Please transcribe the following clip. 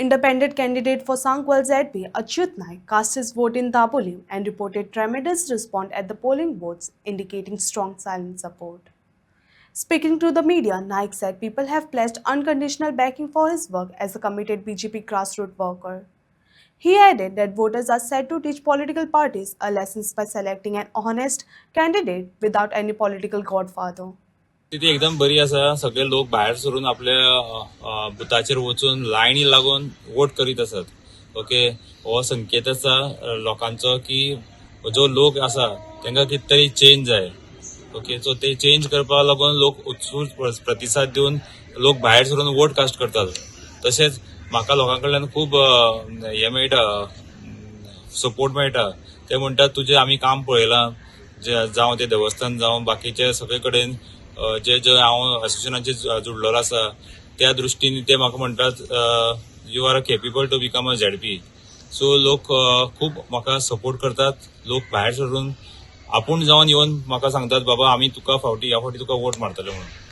Independent candidate for Sankwal ZP, Achyut Naik, cast his vote in Daboli and reported tremendous response at the polling booths, indicating strong silent support. Speaking to the media, Naik said people have pledged unconditional backing for his work as a committed BJP grassroots worker. He added that voters are set to teach political parties a lesson by selecting an honest candidate without any political godfather. स्थिती एकदम बरी आसा. सगळे लोक भायर सरून आपल्या बुथाचेर वचून लायनी लागून वोट करीत आसात. ओके, हो संकेत आसा लोकांचो की जो लोक आसा तांकां कितें तरी चेंज जाय. ओके, सो ते चेंज करपाक लागून लोक उत्स्फूर्त प्रतिसाद दिवन लोक भायर सरून वोट कास्ट करतात. तशेंच म्हाका लोकां कडल्यान खूब हे मेळटा, सपोर्ट मेळटा. ते म्हणटात तुजें आमी काम पळयलां, जावं ते देवस्थान जावं बाकीचे सगळे कडेन जे हांव एसोसिएशनाचे जुडलेलो आसा त्या दृश्टीन ते म्हाका म्हणटात you are capable to become a ZP. So लोक खूब म्हाका सपोर्ट करतात. लोक भायर सरून आपूण जावन येवन म्हाका सांगतात बाबा आमी तुका ह्या फावटी तुका वोट मारतले म्हणून.